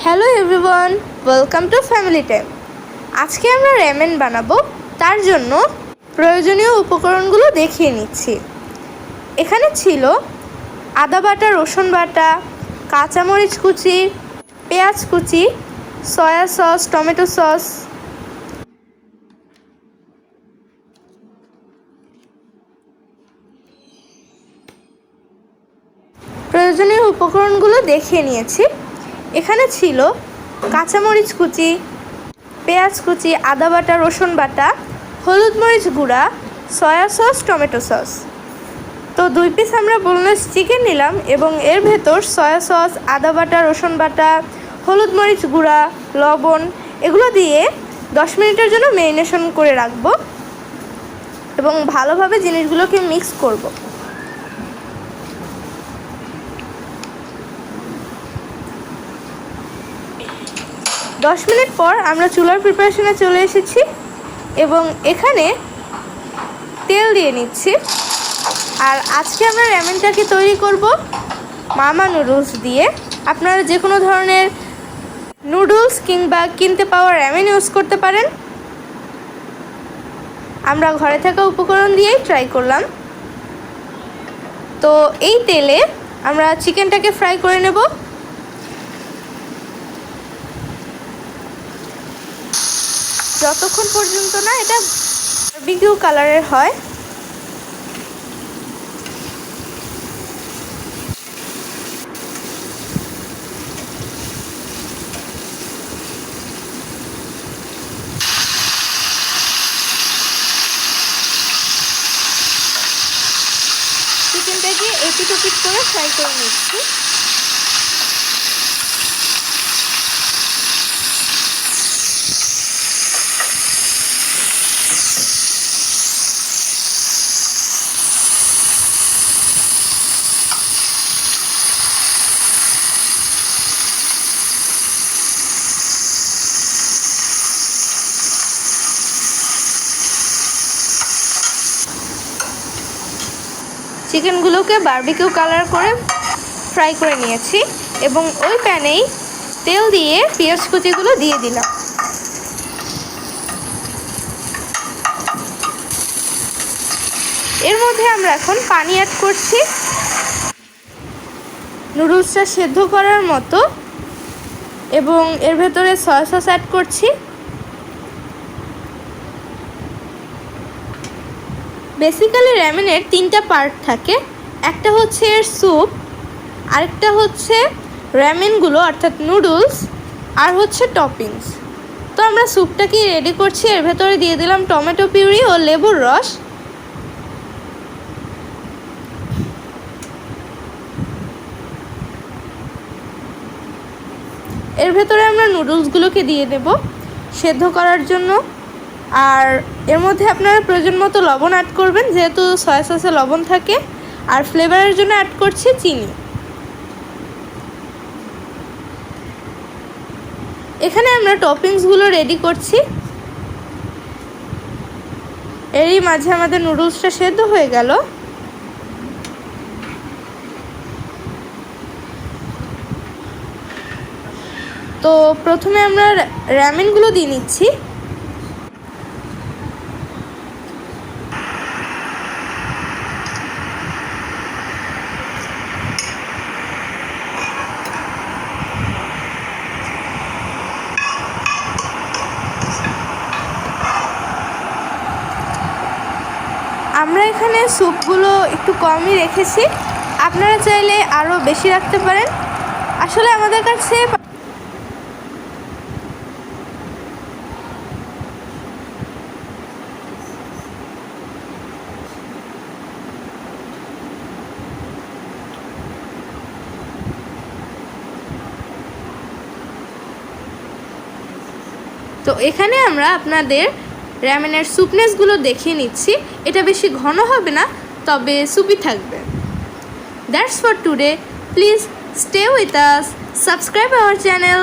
Hello everyone, welcome to family time. আজকে আমরা remain বানাবো। তার জন্য প্রয়োজনীয় উপকরণগুলো দেখিয়ে নিচ্ছি। এখানে ছিল আদা বাটা, রসুন বাটা, কাঁচামরিচ কুচি, পেঁয়াজ কুচি, সয়া সস, টমেটো সস। প্রয়োজনীয় উপকরণগুলো দেখিয়ে নিয়েছি। এখানে ছিল কাঁচামরিচ কুচি, পেঁয়াজ কুচি, আদা বাটা, রসুন বাটা, হলুদ মরিচ গুঁড়া, সয়া সস, টমেটো সস। তো 2 পিস আমরা বোনলেস চিকেন নিলাম এবং এর ভেতর সয়া সস, আদা বাটা, রসুন বাটা, হলুদ মরিচ গুঁড়া, লবণ এগুলো দিয়ে 10 মিনিটের জন্য ম্যারিনেশন করে রাখবো এবং ভালোভাবে জিনিসগুলোকে মিক্স করব। দশ মিনিট পর আমরা চুলার প্রিপারেশনে চলে এসেছি এবং এখানে তেল দিয়ে নিচ্ছি। আর আজকে আমরা রেমেনটাকে তৈরি করব মামা নুডলস দিয়ে। আপনারা যে কোনো ধরনের নুডলস কিংবা কিনতে পাওয়া রেমেন ইউজ করতে পারেন। আমরা ঘরে থাকা উপকরণ দিয়েই ট্রাই করলাম। তো এই তেলে আমরা চিকেনটাকে ফ্রাই করে নেব। যতক্ষণ পর্যন্ত না এটা বারবিকিউ কালারের হয়। চিকেনটাকে এপিট ওপিট করে ফ্রাই করে নিচ্ছি। চিকেনগুলোকে বারবিকিউ কালার করে ফ্রাই করে নিয়েছি এবং ওই প্যানেই তেল দিয়ে পেঁয়াজ কুচিগুলো দিয়ে দিলাম। এর মধ্যে আমরা এখন পানি অ্যাড করছি নুডলসটা সেদ্ধ করার মতো এবং এর ভেতরে সয়া সস অ্যাড করছি। বেসিক্যালি রেমেনের 3টা পার্ট থাকে। একটা হচ্ছে এর স্যুপ, আরেকটা হচ্ছে রেমেনগুলো অর্থাৎ নুডলস, আর হচ্ছে টপিংস। তো আমরা স্যুপটাকে রেডি করছি। এর ভেতরে দিয়ে দিলাম টমেটো পিউরি ও লেবুর রস। এর ভেতরে আমরা নুডলসগুলোকে দিয়ে দেব সেদ্ধ করার জন্য। আর এর মধ্যে আপনারা প্রয়োজন মতো লবণ অ্যাড করবেন, যেহেতু সয়া সসে লবণ থাকে। আর ফ্লেভারের জন্য অ্যাড করছি চিনি। এখানে আমরা টপিংসগুলো রেডি করছি। এরই মাঝে আমাদের নুডলসটা সেদ্ধ হয়ে গেল। তো প্রথমে আমরা রেমেনগুলো দিয়ে নিচ্ছি। আমরা এখানে স্যুপগুলো একটু কমই রেখেছি, আপনারা চাইলে আরও বেশি রাখতে পারেন। আসলে আমাদের কাছে তো এখানে আমরা আপনাদের রেমেনের সুপনেসগুলো দেখিয়ে নিচ্ছি। এটা বেশি ঘন হবে না, তবে সুপি থাকবে। That's for today. Please stay with us, subscribe our channel.